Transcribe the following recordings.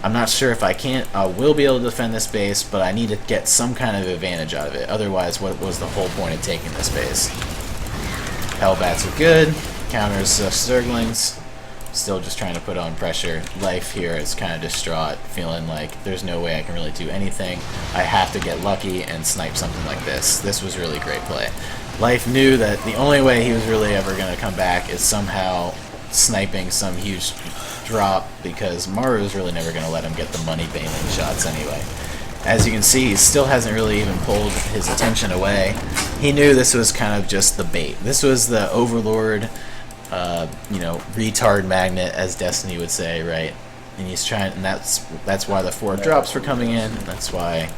I'm not sure if I will be able to defend this base, but I need to get some kind of advantage out of it. Otherwise, what was the whole point of taking this base? Hellbats are good. Counters Zerglings. Still just trying to put on pressure. Life here is kind of distraught, feeling like there's no way I can really do anything. I have to get lucky and snipe something like this. This was really great play. Life knew that the only way he was really ever going to come back is somehow sniping some huge drop, because Maru is really never going to let him get the money bailing shots anyway. As you can see, he still hasn't really even pulled his attention away. He knew this was kind of just the bait. This was the Overlord, you know, retard magnet, as Destiny would say, right? And he's trying, and that's why the 4 drops were coming in, and that's why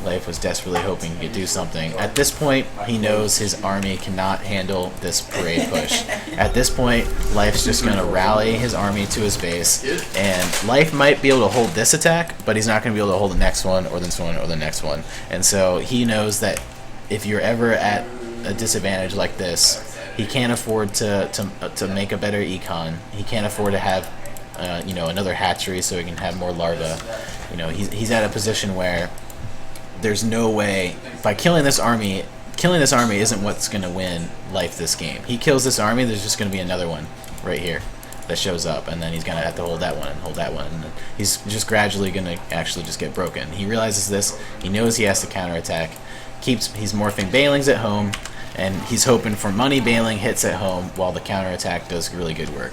Life was desperately hoping he could do something. At this point, he knows his army cannot handle this parade push. At this point, Life's just going to rally his army to his base, and Life might be able to hold this attack, but he's not going to be able to hold the next one, or this one, or the next one. And so he knows that if you're ever at a disadvantage like this, he can't afford to make a better econ. He can't afford to have you know, another hatchery so he can have more larvae. You know, he's at a position where there's no way, by killing this army isn't what's going to win Life this game. He kills this army, there's just going to be another one right here that shows up, and then he's going to have to hold that one and hold that one, and he's just gradually going to actually just get broken. He realizes this, he knows he has to counterattack, he's morphing Bailings at home, and he's hoping for money Bailing hits at home while the counterattack does really good work.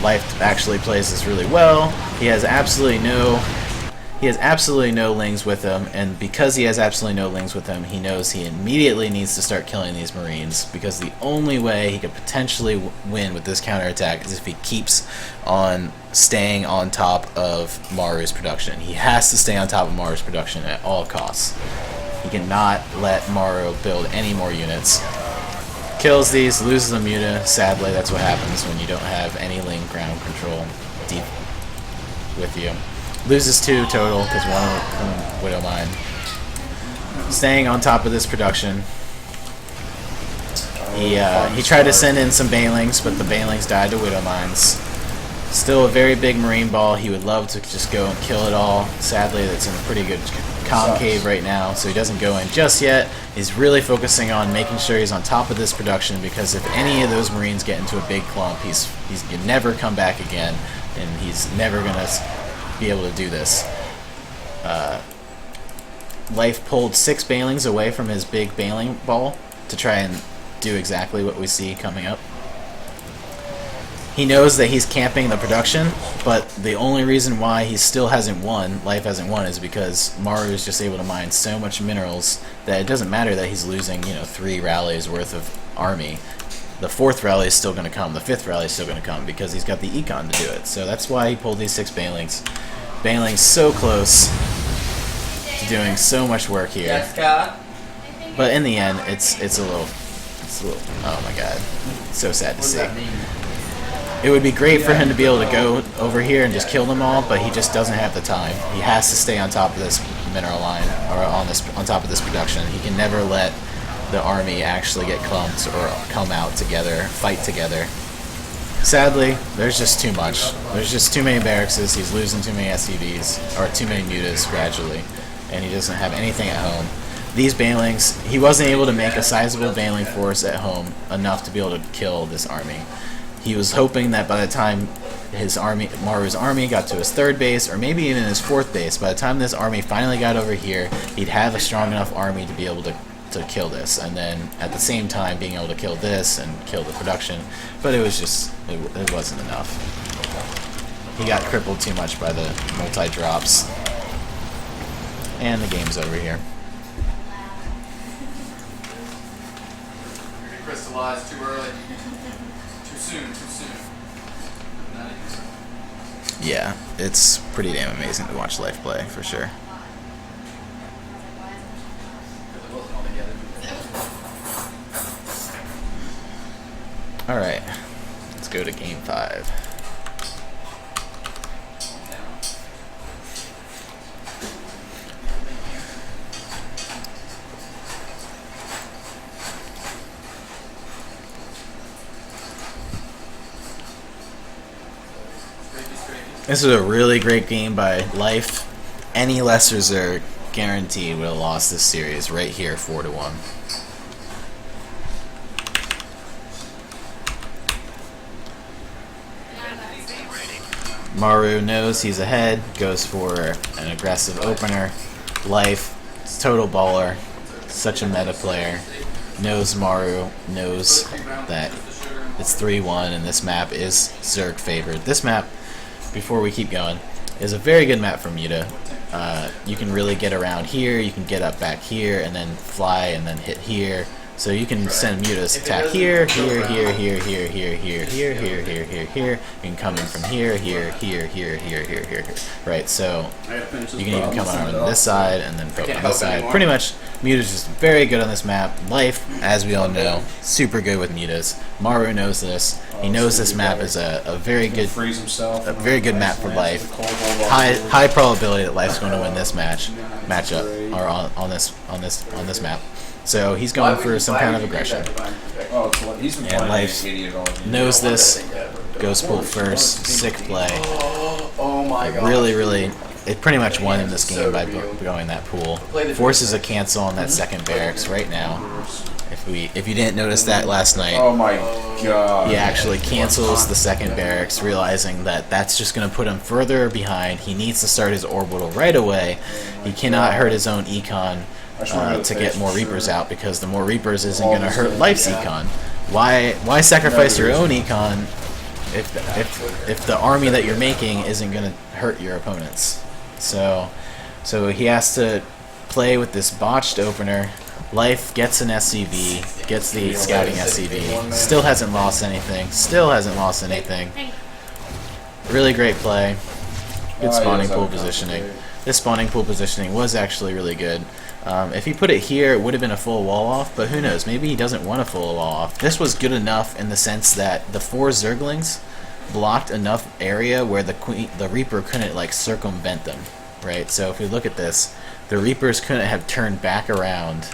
Life actually plays this really well. He has absolutely no lings with him, and because he has absolutely no lings with him, he knows he immediately needs to start killing these Marines, because the only way he could potentially win with this counterattack is if he keeps on staying on top of Maru's production. He has to stay on top of Maru's production at all costs. He cannot let Maru build any more units. Kills these, loses a muta. Sadly, that's what happens when you don't have any ling ground control deep with you. Loses 2 total because one Widow Mine. Staying on top of this production. He tried to send in some Bailings, but the Bailings died to Widow Mines. Still a very big Marine ball. He would love to just go and kill it all. Sadly, that's in a pretty good concave right now, so he doesn't go in just yet. He's really focusing on making sure he's on top of this production, because if any of those Marines get into a big clump, he's can never come back again, and he's never gonna be able to do this. Life pulled 6 Bailings away from his big Bailing ball to try and do exactly what we see coming up. He knows that he's camping the production, but the only reason why he still hasn't won, Life hasn't won, is because Maru is just able to mine so much minerals that it doesn't matter that he's losing, you know, 3 rallies worth of army. The 4th rally is still going to come, the 5th rally is still going to come, because he's got the econ to do it. So that's why he pulled these 6 Bailings. Bailing's so close to doing so much work here. But in the end, it's a little, oh my god, it's so sad to see. It would be great for him to be able to go over here and just kill them all, but he just doesn't have the time. He has to stay on top of this mineral line, or on top of this production. He can never let the army actually get clumped or come out together, fight together. Sadly, there's just too much. There's just too many barracks. He's losing too many SCVs, or too many mutas gradually, and he doesn't have anything at home. These Bailings, he wasn't able to make a sizable Bailing force at home enough to be able to kill this army. He was hoping that by the time his army, Maru's army, got to his 3rd base, or maybe even his 4th base, by the time this army finally got over here, he'd have a strong enough army to be able to kill this, and then at the same time being able to kill this and kill the production. But it was just, it wasn't enough. He got crippled too much by the multi-drops, and the game's over here. Crystallized too early. Too soon. Yeah, it's pretty damn amazing to watch Life play, for sure. Alright, let's go to game 5. This is a really great game by Life. Any lesser Zerg, guaranteed, would have lost this series right here, 4-1. Maru knows he's ahead, goes for an aggressive opener. Life, total baller, such a meta player. Knows Maru, knows that it's 3-1 and this map is Zerg favored. This map, before we keep going, is a very good map for Muta. You can really get around here, you can get up back here, and then fly and then hit here. So you can send Muta's attack here, here, here, here, here, here, here, here, here, here, here, here. You can come in from here, here, here, here, here, here, here, here. Right, so you can even come on this side and then go on this side. Pretty much, Muta's just very good on this map. Life, as we all know, super good with Mutas. Maru knows this. He knows this map is a very good map for Life. High probability that Life's going to win this matchup or on this map. So he's going for some kind of aggression. And Life knows this. Goes pull first. Sick play. Oh my god. Really, it pretty much won in this game by going that pool. Forces a cancel on that second barracks right now. If you didn't notice that last night, oh my god. he actually cancels the second barracks, realizing that that's just going to put him further behind. He needs to start his orbital right away. He cannot hurt his own econ to get more Reapers out, because the more Reapers isn't going to hurt Life's econ. Why sacrifice your own econ if the army that you're making isn't going to hurt your opponents? So he has to play with this botched opener. Life gets an SCV, gets the scouting SCV, still hasn't lost anything. Really great play. Good spawning pool positioning. This spawning pool positioning was actually really good. If he put it here, it would have been a full wall off, but who knows? Maybe he doesn't want a full wall off. This was good enough in the sense that the 4 Zerglings blocked enough area where the Reaper couldn't like circumvent them, right? So if we look at this, the Reapers couldn't have turned back around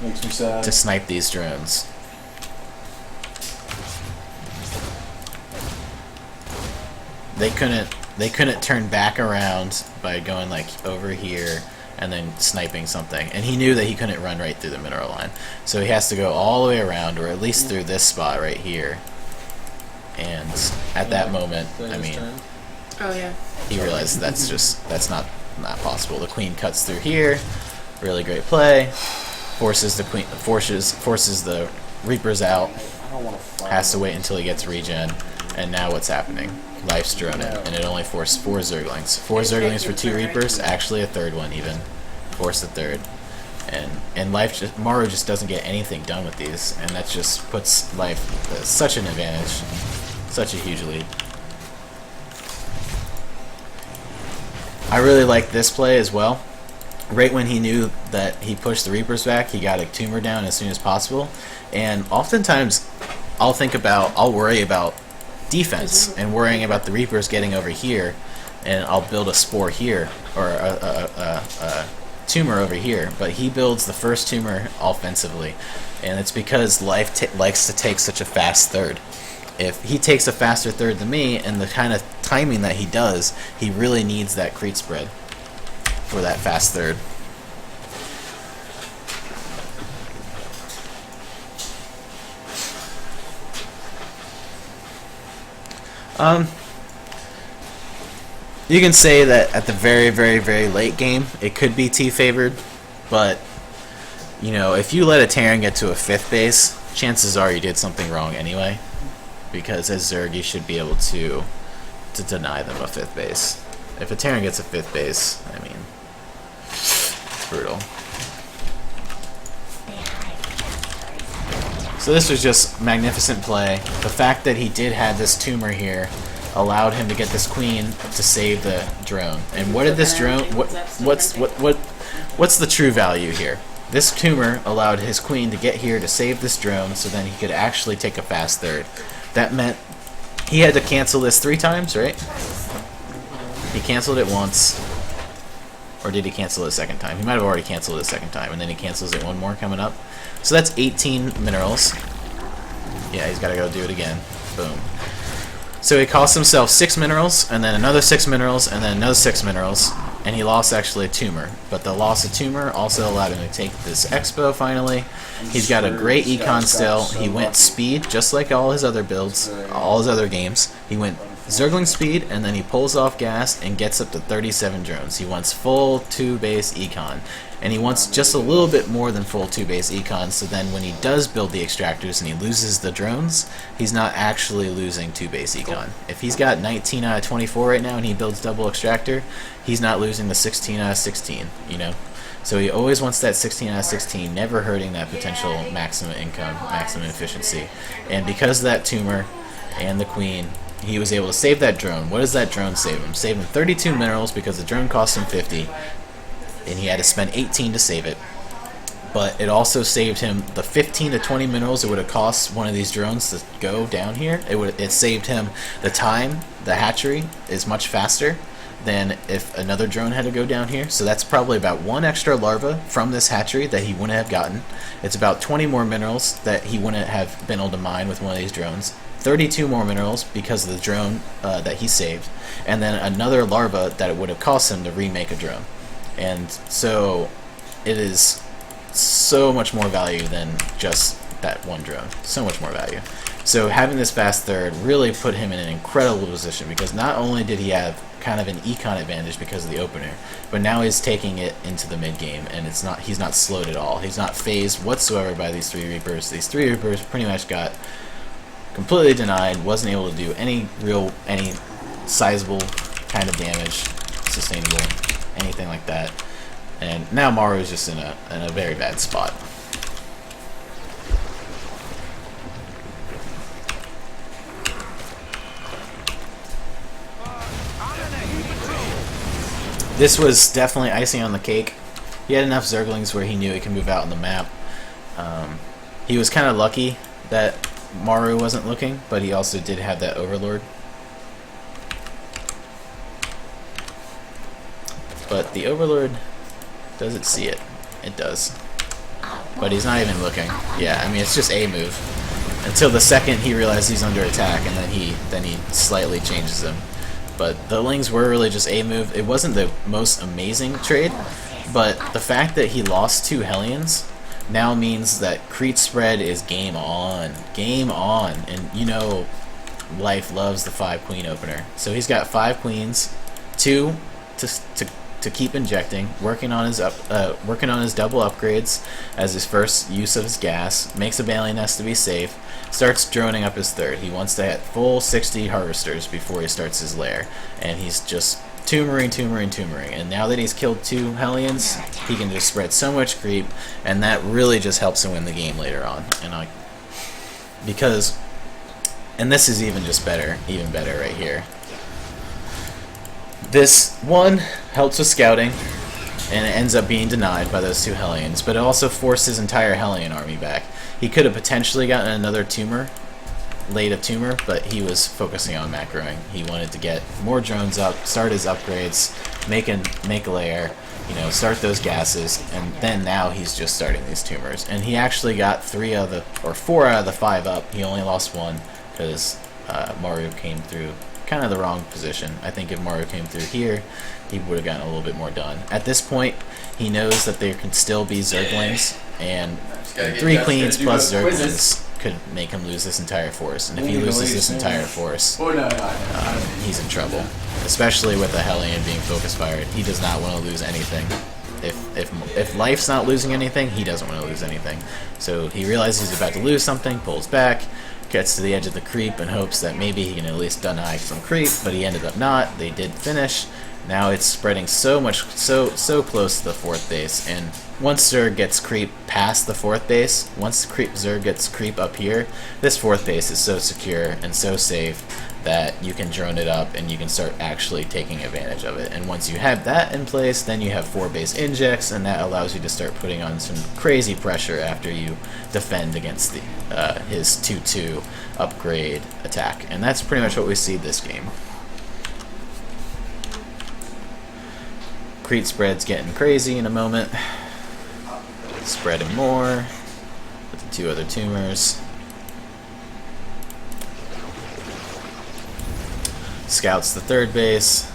Makes me sad. to snipe these drones. They couldn't turn back around by going like over here and then sniping something. And he knew that he couldn't run right through the mineral line. So he has to go all the way around, or at least through this spot right here. And at that moment, I mean, oh yeah, he realized that's not possible. The queen cuts through here. Really great play. Forces the Reapers out. Has to wait until he gets regen. And now what's happening? Life's droning, and it only forced 4 Zerglings. 4 Zerglings for 2 Reapers, actually a third one even. Forced the third. And Maru just doesn't get anything done with these, and that just puts Life such an advantage. Such a huge lead. I really like this play as well. Right when he knew that he pushed the Reapers back, he got a tumor down as soon as possible. And oftentimes, I'll worry about defense and worrying about the Reapers getting over here, and I'll build a spore here, or a tumor over here. But he builds the first tumor offensively, and it's because Life likes to take such a fast third. If he takes a faster third than me, and the kind of timing that he does, he really needs that Crete spread for that fast third. You can say that at the very, very, very late game, it could be T favored, but you know, if you let a Terran get to a 5th base, chances are you did something wrong anyway, because as Zerg you should be able to deny them a 5th base. If a Terran gets a 5th base, I mean, it's brutal. So this was just magnificent play. The fact that he did have this tumor here allowed him to get this queen to save the drone. And what did this drone? What's the true value here? This tumor allowed his queen to get here to save this drone, so then he could actually take a fast third. That meant he had to cancel this 3 times, right? He canceled it once, or did he cancel it a second time? He might have already canceled it a second time, and then he cancels it one more coming up. So that's 18 minerals. Yeah, he's got to go do it again. Boom. So he cost himself 6 minerals, and then another 6 minerals, and then another 6 minerals, and he lost actually a tumor. But the loss of tumor also allowed him to take this expo finally. He's got a great econ still. He went speed, just like all his other builds, all his other games. He went Zergling speed, and then he pulls off gas and gets up to 37 drones. He wants full 2 base econ. And he wants just a little bit more than full 2 base econ, so then when he does build the extractors and he loses the drones, he's not actually losing 2 base econ. If he's got 19 out of 24 right now and he builds double extractor, he's not losing the 16 out of 16, you know? So he always wants that 16 out of 16, never hurting that potential maximum income, maximum efficiency. And because of that tumor and the queen, he was able to save that drone. What does that drone save him? Save him 32 minerals because the drone cost him 50. And he had to spend 18 to save it. But it also saved him the 15 to 20 minerals it would have cost one of these drones to go down here. It saved him the time. The hatchery is much faster than if another drone had to go down here. So that's probably about 1 extra larva from this hatchery that he wouldn't have gotten. It's about 20 more minerals that he wouldn't have been able to mine with one of these drones. 32 more minerals because of the drone that he saved. And then another larva that it would have cost him to remake a drone. And so it is so much more value than just that one drone. So much more value. So having this fast third really put him in an incredible position, because not only did he have kind of an econ advantage because of the opener, but now he's taking it into the mid game, and he's not slowed at all. He's not phased whatsoever by these 3 Reapers. These 3 Reapers pretty much got completely denied, wasn't able to do any sizable kind of damage, sustainable, anything like that. And now Maru is just in a very bad spot. This was definitely icing on the cake. He had enough Zerglings where he knew he could move out on the map. He was kind of lucky that Maru wasn't looking, but he also did have that Overlord. But the Overlord doesn't see it. It does. But he's not even looking. Yeah, I mean, it's just a move. Until the second he realizes he's under attack, and then he slightly changes them. But the Lings were really just a move. It wasn't the most amazing trade, but the fact that he lost 2 Hellions now means that Crete spread is game on. Game on. And you know, life loves the 5 queen opener. So he's got 5 queens, 2 to keep injecting, working on his double upgrades as his first use of his gas, makes a Bailey Nest to be safe, starts droning up his 3rd. He wants to hit full 60 harvesters before he starts his lair, and he's just tumoring, and now that he's killed 2 Hellions, he can just spread so much creep, and that really just helps him win the game later on. And this is even better right here. This one helps with scouting, and it ends up being denied by those 2 Hellions, but it also forced his entire Hellion army back. He could have potentially gotten another tumor, laid a tumor, but he was focusing on macroing. He wanted to get more drones up, start his upgrades, make a lair, you know, start those gases, and then now he's just starting these tumors. And he actually got 4 out of the 5 up. He only lost 1 because Maru came through kind of the wrong position. I think if Maru came through here, he would have gotten a little bit more done. At this point, he knows that there can still be Zerglings, and 3 queens plus Zerglings could make him lose this entire force. And if he loses this entire force, he's in trouble. Especially with the Hellion being focus fired, he does not want to lose anything. If life's not losing anything, he doesn't want to lose anything. So he realizes he's about to lose something, pulls back, gets to the edge of the creep and hopes that maybe he can at least deny some creep, but he ended up not. They did finish. Now it's spreading so close to the 4th base, and once Zerg gets creep past the 4th base, once Zerg gets creep up here, this 4th base is so secure and so safe that you can drone it up and you can start actually taking advantage of it. And once you have that in place, then you have 4 base injects, and that allows you to start putting on some crazy pressure after you defend against his 2/2 upgrade attack. And that's pretty much what we see this game. Crete spread's getting crazy in a moment. Spreading more with the 2 other tumors. scouts the third base.